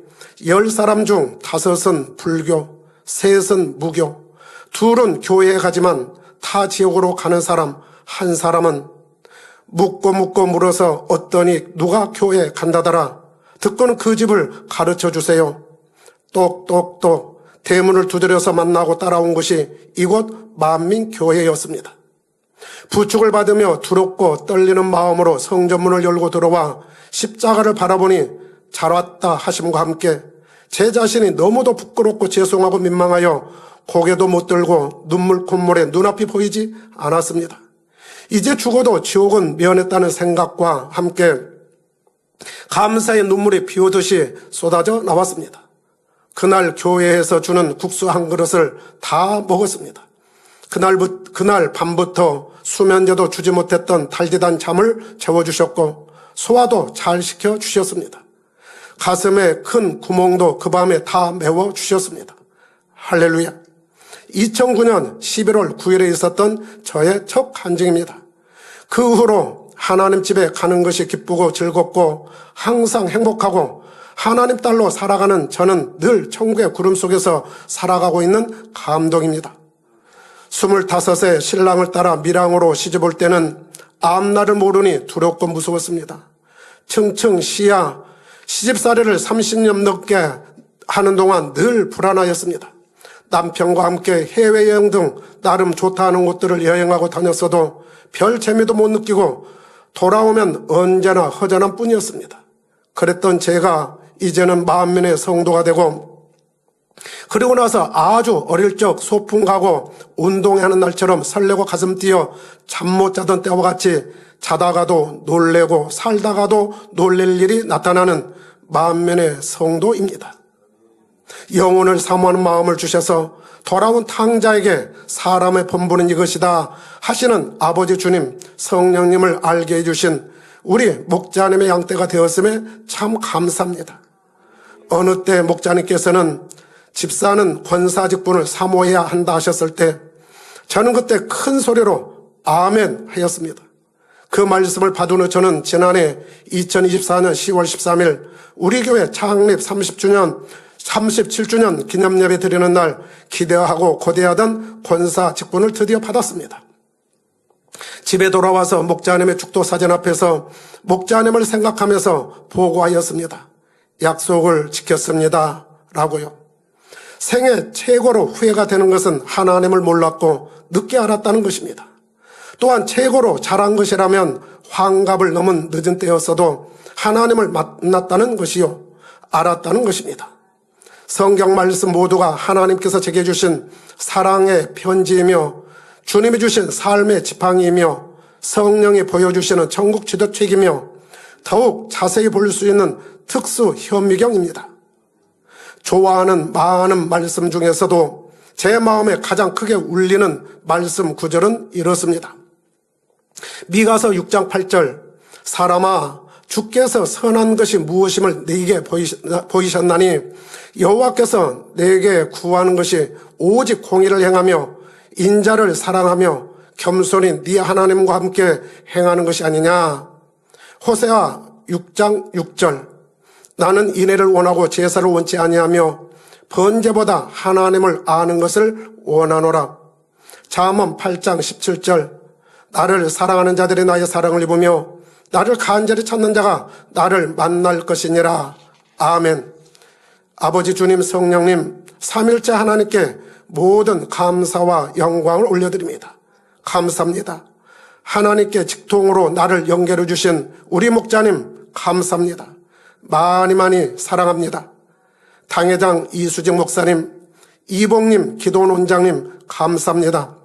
10사람 중 5은 불교, 3은 무교, 2은 교회에 가지만 타 지옥으로 가는 사람, 한 사람은 묻고 물어서 어떠니 누가 교회에 간다더라. 듣고는 그 집을 가르쳐 주세요. 똑똑똑 대문을 두드려서 만나고 따라온 곳이 이곳 만민교회였습니다. 부축을 받으며 두렵고 떨리는 마음으로 성전문을 열고 들어와 십자가를 바라보니 잘 왔다 하심과 함께 제 자신이 너무도 부끄럽고 죄송하고 민망하여 고개도 못 들고 눈물 콧물에 눈앞이 보이지 않았습니다. 이제 죽어도 지옥은 면했다는 생각과 함께 감사의 눈물이 비 오듯이 쏟아져 나왔습니다. 그날 교회에서 주는 국수 한 그릇을 다 먹었습니다. 그날 밤부터 수면제도 주지 못했던 달디단 잠을 재워주셨고 소화도 잘 시켜주셨습니다. 가슴에 큰 구멍도 그 밤에 다 메워주셨습니다. 할렐루야. 2009년 11월 9일에 있었던 저의 첫 간증입니다. 그 후로 하나님 집에 가는 것이 기쁘고 즐겁고 항상 행복하고 하나님 딸로 살아가는 저는 늘 천국의 구름 속에서 살아가고 있는 감동입니다. 25세 신랑을 따라 밀양으로 시집 올 때는 앞날을 모르니 두렵고 무서웠습니다. 층층 시야 시집살이를 30년 넘게 하는 동안 늘 불안하였습니다. 남편과 함께 해외여행 등 나름 좋다 하는 곳들을 여행하고 다녔어도 별 재미도 못 느끼고 돌아오면 언제나 허전한 뿐이었습니다. 그랬던 제가 이제는 만민의 성도가 되고 그리고 나서 아주 어릴 적 소풍 가고 운동하는 날처럼 설레고 가슴 뛰어 잠 못 자던 때와 같이 자다가도 놀래고 살다가도 놀랄 일이 나타나는 만민의 성도입니다. 영혼을 사모하는 마음을 주셔서 돌아온 탕자에게 사람의 본분은 이것이다 하시는 아버지 주님, 성령님을 알게 해주신 우리 목자님의 양떼가 되었음에 참 감사합니다. 어느 때 목자님께서는 집사는 권사 직분을 사모해야 한다 하셨을 때 저는 그때 큰 소리로 아멘 하였습니다. 그 말씀을 받은 후 저는 지난해 2024년 10월 13일 우리 교회 창립 37주년 기념예배 드리는 날 기대하고 고대하던 권사 직분을 드디어 받았습니다. 집에 돌아와서 목자님의 축도 사진 앞에서 목자님을 생각하면서 보고하였습니다. 약속을 지켰습니다. 라고요. 생애 최고로 후회가 되는 것은 하나님을 몰랐고 늦게 알았다는 것입니다. 또한 최고로 잘한 것이라면 환갑을 넘은 늦은 때였어도 하나님을 만났다는 것이요. 알았다는 것입니다. 성경 말씀 모두가 하나님께서 제게 주신 사랑의 편지이며 주님이 주신 삶의 지팡이이며 성령이 보여주시는 천국 지도책이며 더욱 자세히 볼 수 있는 특수 현미경입니다. 좋아하는 많은 말씀 중에서도 제 마음에 가장 크게 울리는 말씀 구절은 이렇습니다. 미가서 6장 8절 사람아 주께서 선한 것이 무엇임을 네게 보이셨나니 여호와께서 네게 구하는 것이 오직 공의를 행하며 인자를 사랑하며 겸손히 네 하나님과 함께 행하는 것이 아니냐. 호세아 6장 6절 나는 인애를 원하고 제사를 원치 아니하며 번제보다 하나님을 아는 것을 원하노라. 잠언 8장 17절 나를 사랑하는 자들이 나의 사랑을 입으며 나를 간절히 찾는 자가 나를 만날 것이니라. 아멘. 아버지 주님 성령님 삼일째 하나님께 모든 감사와 영광을 올려드립니다. 감사합니다. 하나님께 직통으로 나를 연결해 주신 우리 목자님 감사합니다. 많이 사랑합니다. 당회장 이수직 목사님, 이봉님, 기도원 원장님 감사합니다.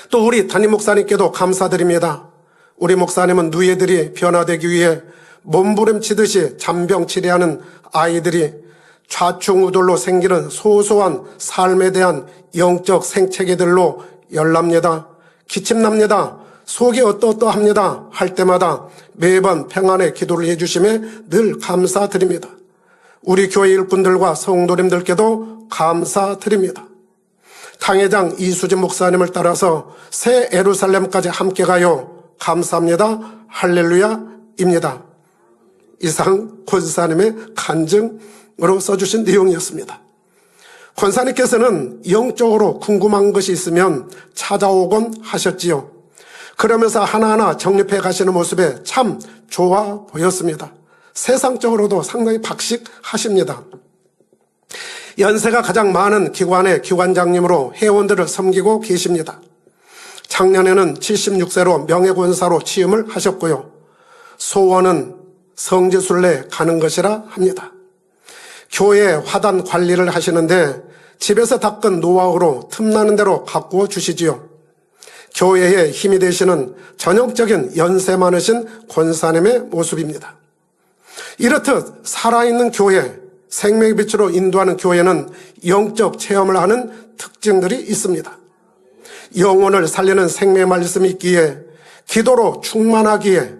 또 우리 담임 목사님께도 감사드립니다. 우리 목사님은 누이들이 변화되기 위해 몸부림치듯이 잔병 치료하는 아이들이 좌충우돌로 생기는 소소한 삶에 대한 영적 생체계들로 열납니다. 기침납니다. 속이 어떠어떠합니다. 할 때마다 매번 평안의 기도를 해주심에 늘 감사드립니다. 우리 교회 일꾼들과 성도님들께도 감사드립니다. 당회장 이수진 목사님을 따라서 새 예루살렘까지 함께 가요. 감사합니다. 할렐루야입니다. 이상 권사님의 간증으로 써주신 내용이었습니다. 권사님께서는 영적으로 궁금한 것이 있으면 찾아오곤 하셨지요. 그러면서 하나하나 정립해 가시는 모습에 참 좋아 보였습니다. 세상적으로도 상당히 박식하십니다. 연세가 가장 많은 기관의 기관장님으로 회원들을 섬기고 계십니다. 작년에는 76세로 명예권사로 취임을 하셨고요. 소원은 성지순례 가는 것이라 합니다. 교회 화단 관리를 하시는데 집에서 닦은 노하우로 틈나는 대로 가꾸어 주시지요. 교회의 힘이 되시는 전형적인 연세 많으신 권사님의 모습입니다. 이렇듯 살아있는 교회, 생명의 빛으로 인도하는 교회는 영적 체험을 하는 특징들이 있습니다. 영혼을 살리는 생명의 말씀이 있기에, 기도로 충만하기에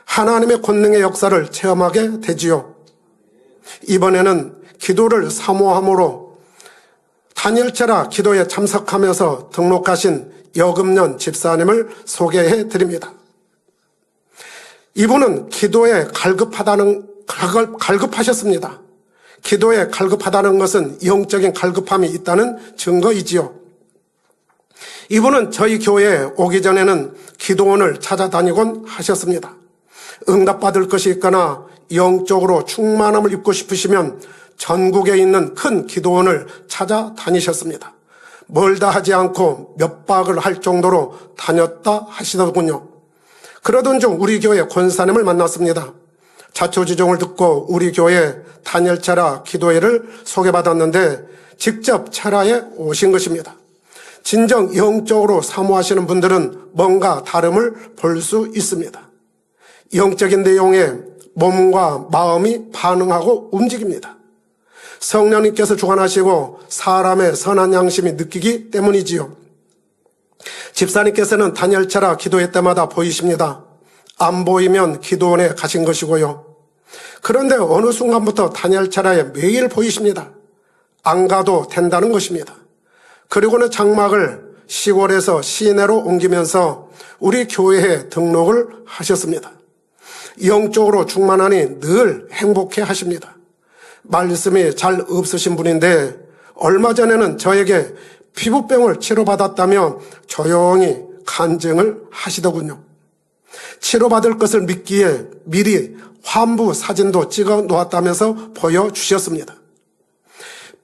하나님의 권능의 역사를 체험하게 되지요. 이번에는 기도를 사모함으로 단일체라 기도에 참석하면서 등록하신 여금년 집사님을 소개해 드립니다. 이분은 기도에 갈급하셨습니다. 기도에 갈급하다는 것은 영적인 갈급함이 있다는 증거이지요. 이분은 저희 교회에 오기 전에는 기도원을 찾아다니곤 하셨습니다. 응답받을 것이 있거나 영적으로 충만함을 입고 싶으시면 전국에 있는 큰 기도원을 찾아다니셨습니다. 멀다 하지 않고 몇 박을 할 정도로 다녔다 하시더군요. 그러던 중 우리 교회 권사님을 만났습니다. 자초지종을 듣고 우리 교회 단열차라 기도회를 소개받았는데 직접 차라에 오신 것입니다. 진정 영적으로 사모하시는 분들은 뭔가 다름을 볼 수 있습니다. 영적인 내용에 몸과 마음이 반응하고 움직입니다. 성령님께서 주관하시고 사람의 선한 양심이 느끼기 때문이지요. 집사님께서는 단열차라 기도회 때마다 보이십니다. 안 보이면 기도원에 가신 것이고요. 그런데 어느 순간부터 단열차라에 매일 보이십니다. 안 가도 된다는 것입니다. 그리고는 장막을 시골에서 시내로 옮기면서 우리 교회에 등록을 하셨습니다. 영적으로 충만하니 늘 행복해 하십니다. 말씀이 잘 없으신 분인데 얼마 전에는 저에게 피부병을 치료받았다며 조용히 간증을 하시더군요. 치료받을 것을 믿기에 미리 환부 사진도 찍어 놓았다면서 보여주셨습니다.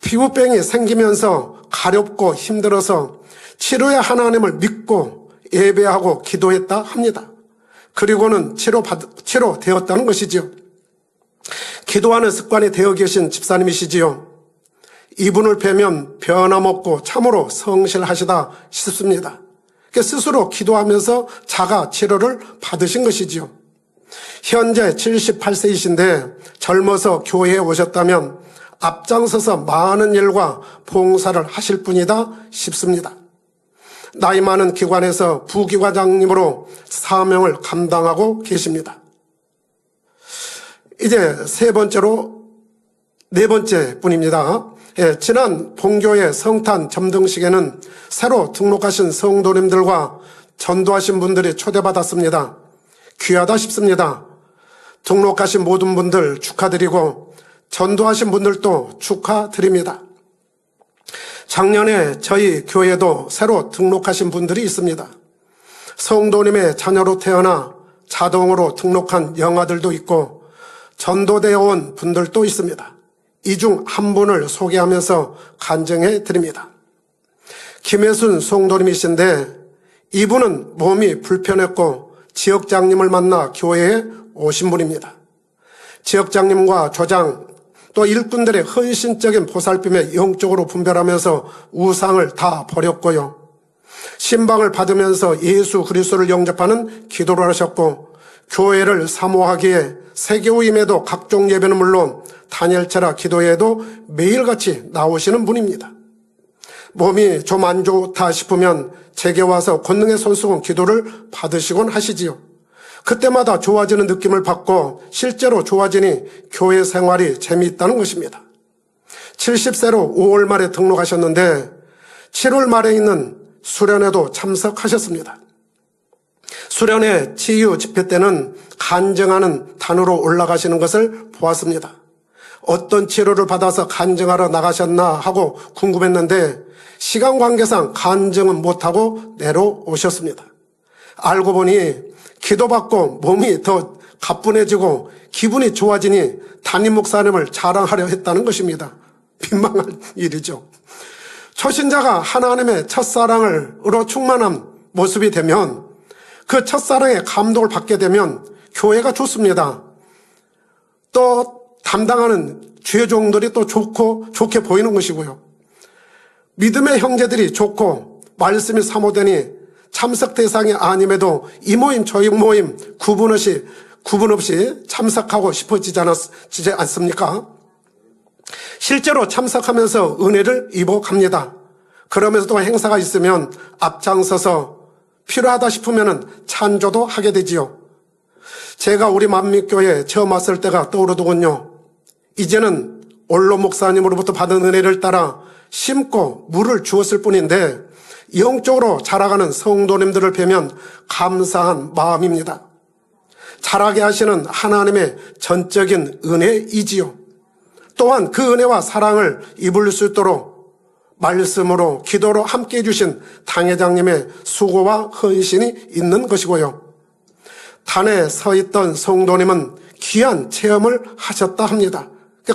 피부병이 생기면서 가렵고 힘들어서 치료의 하나님을 믿고 예배하고 기도했다 합니다. 그리고는 치료되었다는 것이지요. 기도하는 습관이 되어 계신 집사님이시지요. 이분을 뵈면 변함없고 참으로 성실하시다 싶습니다. 스스로 기도하면서 자가 치료를 받으신 것이지요. 현재 78세이신데 젊어서 교회에 오셨다면 앞장서서 많은 일과 봉사를 하실 분이다 싶습니다. 나이 많은 기관에서 부기관장님으로 사명을 감당하고 계십니다. 이제 네 번째 분입니다. 지난 본교회 성탄 점등식에는 새로 등록하신 성도님들과 전도하신 분들이 초대받았습니다. 귀하다 싶습니다. 등록하신 모든 분들 축하드리고 전도하신 분들도 축하드립니다. 작년에 저희 교회도 새로 등록하신 분들이 있습니다. 성도님의 자녀로 태어나 자동으로 등록한 영아들도 있고 전도되어 온 분들도 있습니다. 이 중 한 분을 소개하면서 간증해 드립니다. 김혜순 성도님이신데 이분은 몸이 불편했고 지역장님을 만나 교회에 오신 분입니다. 지역장님과 조장 또 일꾼들의 헌신적인 보살핌에 영적으로 분별하면서 우상을 다 버렸고요. 신방을 받으면서 예수 그리스도를 영접하는 기도를 하셨고 교회를 사모하기에 세교임에도 각종 예배는 물론 단열차라 기도회에도 매일같이 나오시는 분입니다. 몸이 좀 안 좋다 싶으면 제게 와서 권능의 손수건 기도를 받으시곤 하시지요. 그때마다 좋아지는 느낌을 받고 실제로 좋아지니 교회 생활이 재미있다는 것입니다. 70세로 5월 말에 등록하셨는데 7월 말에 있는 수련회도 참석하셨습니다. 수련회 치유 집회 때는 간증하는 단으로 올라가시는 것을 보았습니다. 어떤 치료를 받아서 간증하러 나가셨나 하고 궁금했는데 시간 관계상 간증은 못하고 내려오셨습니다. 알고 보니 기도받고 몸이 더 가뿐해지고 기분이 좋아지니 담임 목사님을 자랑하려 했다는 것입니다. 민망한 일이죠. 초신자가 하나님의 첫사랑으로 충만한 모습이 되면 그 첫사랑의 감동을 받게 되면 교회가 좋습니다. 또 담당하는 죄종들이 또 좋게 보이는 것이고요. 믿음의 형제들이 좋고 말씀이 사모되니 참석 대상이 아님에도 이 모임 저희 모임 구분 없이 참석하고 싶어지지 않습니까? 실제로 참석하면서 은혜를 입어갑니다. 그러면서 또 행사가 있으면 앞장서서 필요하다 싶으면 찬조도 하게 되지요. 제가 우리 만민교회에 처음 왔을 때가 떠오르더군요. 이제는 올로 목사님으로부터 받은 은혜를 따라 심고 물을 주었을 뿐인데 영적으로 자라가는 성도님들을 뵈면 감사한 마음입니다. 자라게 하시는 하나님의 전적인 은혜이지요. 또한 그 은혜와 사랑을 입을 수 있도록 말씀으로 기도로 함께해 주신 당회장님의 수고와 헌신이 있는 것이고요. 단에 서 있던 성도님은 귀한 체험을 하셨다 합니다.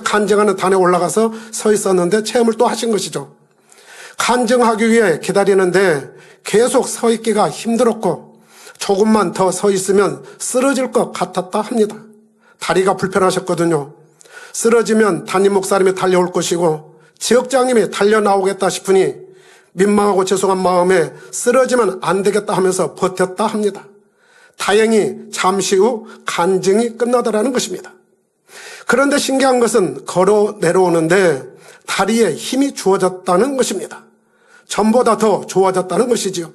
간증하는 단에 올라가서 서 있었는데 체험을 또 하신 것이죠. 간증하기 위해 기다리는데 계속 서 있기가 힘들었고 조금만 더 서 있으면 쓰러질 것 같았다 합니다. 다리가 불편하셨거든요. 쓰러지면 담임 목사님이 달려올 것이고 지역장님이 달려나오겠다 싶으니 민망하고 죄송한 마음에 쓰러지면 안 되겠다 하면서 버텼다 합니다. 다행히 잠시 후 간증이 끝나더라는 것입니다. 그런데 신기한 것은 걸어 내려오는데 다리에 힘이 주어졌다는 것입니다. 전보다 더 좋아졌다는 것이지요.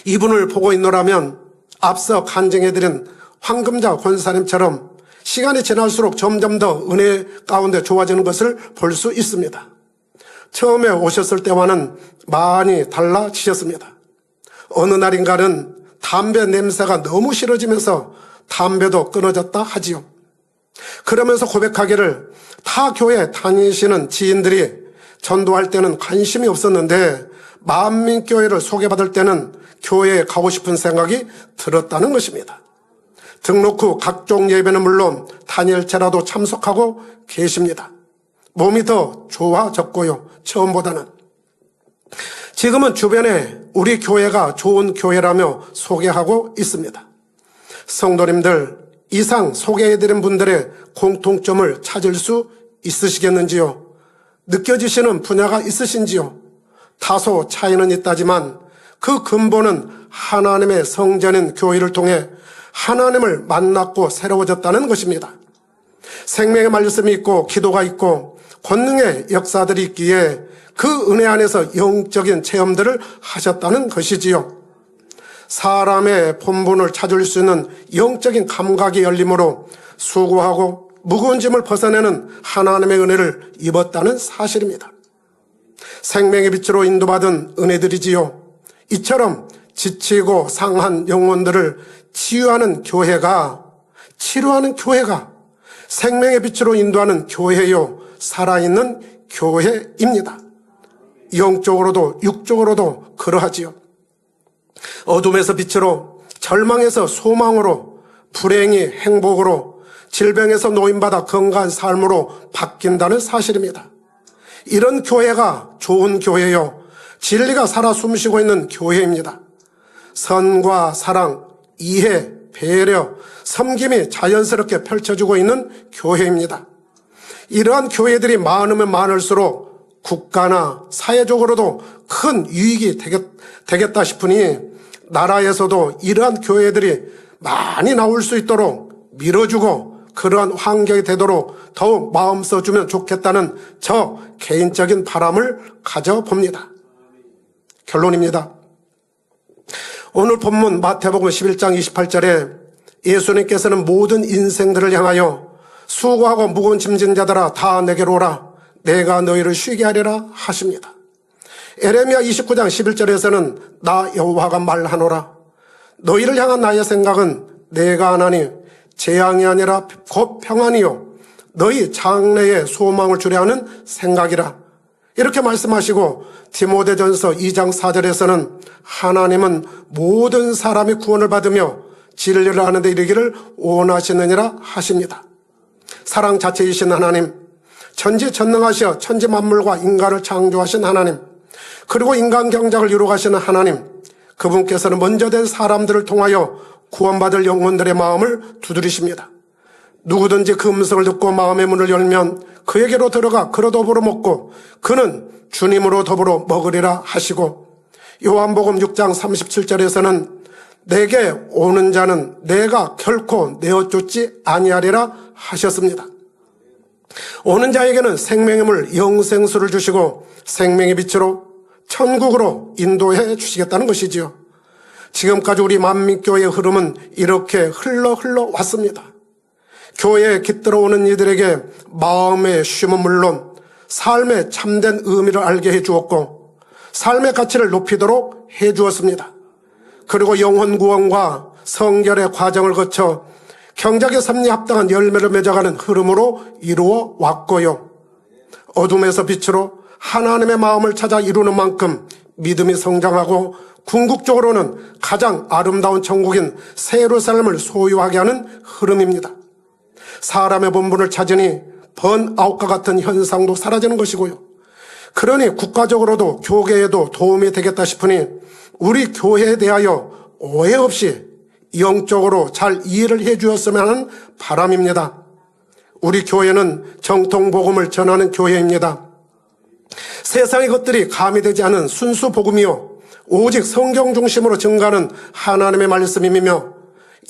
이분을 보고 있노라면 앞서 간증해드린 황금자 권사님처럼 시간이 지날수록 점점 더 은혜 가운데 좋아지는 것을 볼 수 있습니다. 처음에 오셨을 때와는 많이 달라지셨습니다. 어느 날인가는 담배 냄새가 너무 싫어지면서 담배도 끊어졌다 하지요. 그러면서 고백하기를 타 교회 다니시는 지인들이 전도할 때는 관심이 없었는데 만민교회를 소개받을 때는 교회에 가고 싶은 생각이 들었다는 것입니다. 등록 후 각종 예배는 물론 단일체라도 참석하고 계십니다. 몸이 더 좋아졌고요. 처음보다는. 지금은 주변에 우리 교회가 좋은 교회라며 소개하고 있습니다. 성도님들, 이상 소개해드린 분들의 공통점을 찾을 수 있으시겠는지요? 느껴지시는 분야가 있으신지요? 다소 차이는 있다지만 그 근본은 하나님의 성전인 교회를 통해 하나님을 만났고 새로워졌다는 것입니다. 생명의 말씀이 있고 기도가 있고 권능의 역사들이 있기에 그 은혜 안에서 영적인 체험들을 하셨다는 것이지요. 사람의 본분을 찾을 수 있는 영적인 감각이 열림으로 수고하고 무거운 짐을 벗어내는 하나님의 은혜를 입었다는 사실입니다. 생명의 빛으로 인도받은 은혜들이지요. 이처럼 지치고 상한 영혼들을 치유하는 교회가, 치료하는 교회가 생명의 빛으로 인도하는 교회요, 살아있는 교회입니다. 영적으로도 육적으로도 그러하지요. 어둠에서 빛으로, 절망에서 소망으로, 불행이 행복으로, 질병에서 노인받아 건강한 삶으로 바뀐다는 사실입니다. 이런 교회가 좋은 교회요, 진리가 살아 숨쉬고 있는 교회입니다. 선과 사랑, 이해, 배려, 섬김이 자연스럽게 펼쳐지고 있는 교회입니다. 이러한 교회들이 많으면 많을수록 국가나 사회적으로도 큰 유익이 되겠다 싶으니 나라에서도 이러한 교회들이 많이 나올 수 있도록 밀어주고 그러한 환경이 되도록 더욱 마음 써주면 좋겠다는 저 개인적인 바람을 가져봅니다. 결론입니다. 오늘 본문 마태복음 11장 28절에 예수님께서는 모든 인생들을 향하여 수고하고 무거운 짐진 자들아 다 내게로 오라 내가 너희를 쉬게 하리라 하십니다. 에레미야 29장 11절에서는 나 여호와가 말하노라 너희를 향한 나의 생각은 내가 하나니 재앙이 아니라 곧 평안이요 너희 장래에 소망을 주려 하는 생각이라 이렇게 말씀하시고 디모데전서 2장 4절에서는 하나님은 모든 사람이 구원을 받으며 진리를 하는 데 이르기를 원하시느니라 하십니다. 사랑 자체이신 하나님, 전지전능하시어 천지 만물과 인간을 창조하신 하나님, 그리고 인간 경작을 이루가시는 하나님, 그분께서는 먼저 된 사람들을 통하여 구원받을 영혼들의 마음을 두드리십니다. 누구든지 그 음성을 듣고 마음의 문을 열면 그에게로 들어가 그로 더불어 먹고 그는 주님으로 더불어 먹으리라 하시고, 요한복음 6장 37절에서는 내게 오는 자는 내가 결코 내어 쫓지 아니하리라 하셨습니다. 오는 자에게는 생명의 물 영생수를 주시고 생명의 빛으로 천국으로 인도해 주시겠다는 것이지요. 지금까지 우리 만민교회의 흐름은 이렇게 흘러 왔습니다. 교회에 깃들어 오는 이들에게 마음의 쉼은 물론 삶의 참된 의미를 알게 해 주었고 삶의 가치를 높이도록 해 주었습니다. 그리고 영혼 구원과 성결의 과정을 거쳐 경작의 섭리에 합당한 열매를 맺어가는 흐름으로 이루어 왔고요. 어둠에서 빛으로 하나님의 마음을 찾아 이루는 만큼 믿음이 성장하고 궁극적으로는 가장 아름다운 천국인 새 예루살렘을 소유하게 하는 흐름입니다. 사람의 본분을 찾으니 번아웃과 같은 현상도 사라지는 것이고요. 그러니 국가적으로도 교계에도 도움이 되겠다 싶으니 우리 교회에 대하여 오해 없이 영적으로 잘 이해를 해 주었으면 하는 바람입니다. 우리 교회는 정통복음을 전하는 교회입니다. 세상의 것들이 가미되지 않은 순수 복음이요 오직 성경 중심으로 증가하는 하나님의 말씀이며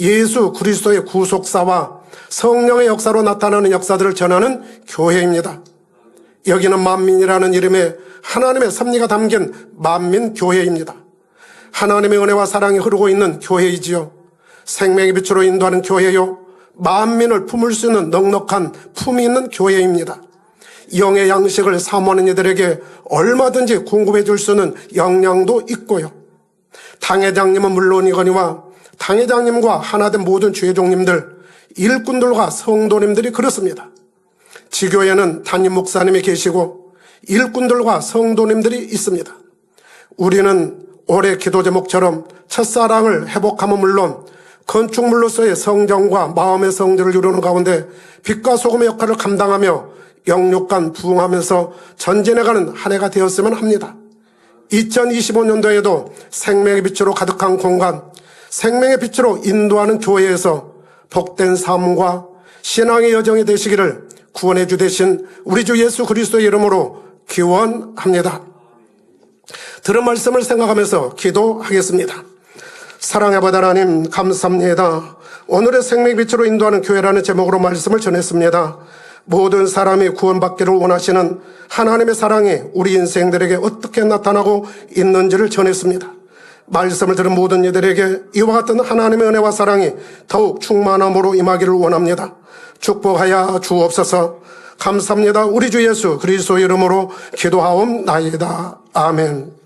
예수 그리스도의 구속사와 성령의 역사로 나타나는 역사들을 전하는 교회입니다. 여기는 만민이라는 이름에 하나님의 섭리가 담긴 만민교회입니다. 하나님의 은혜와 사랑이 흐르고 있는 교회이지요. 생명의 빛으로 인도하는 교회요. 만민을 품을 수 있는 넉넉한 품이 있는 교회입니다. 영의 양식을 사모하는 이들에게 얼마든지 공급해 줄 수 있는 역량도 있고요. 당회장님은 물론이거니와 당회장님과 하나된 모든 주회종님들, 일꾼들과 성도님들이 그렇습니다. 지교회는 담임 목사님이 계시고 일꾼들과 성도님들이 있습니다. 우리는 올해 기도 제목처럼 첫사랑을 회복함은 물론 건축물로서의 성정과 마음의 성질을 이루는 가운데 빛과 소금의 역할을 감당하며 영육간 부흥하면서 전진해가는 한 해가 되었으면 합니다. 2025년도에도 생명의 빛으로 가득한 공간, 생명의 빛으로 인도하는 교회에서 복된 삶과 신앙의 여정이 되시기를 구원해 주 되신 우리 주 예수 그리스도의 이름으로 기원합니다. 들은 말씀을 생각하면서 기도하겠습니다. 사랑의 아버지 하나님 감사합니다. 오늘의 생명의 빛으로 인도하는 교회라는 제목으로 말씀을 전했습니다. 모든 사람이 구원받기를 원하시는 하나님의 사랑이 우리 인생들에게 어떻게 나타나고 있는지를 전했습니다. 말씀을 들은 모든 이들에게 이와 같은 하나님의 은혜와 사랑이 더욱 충만함으로 임하기를 원합니다. 축복하여 주옵소서. 감사합니다. 우리 주 예수 그리스도의 이름으로 기도하옵나이다. 아멘.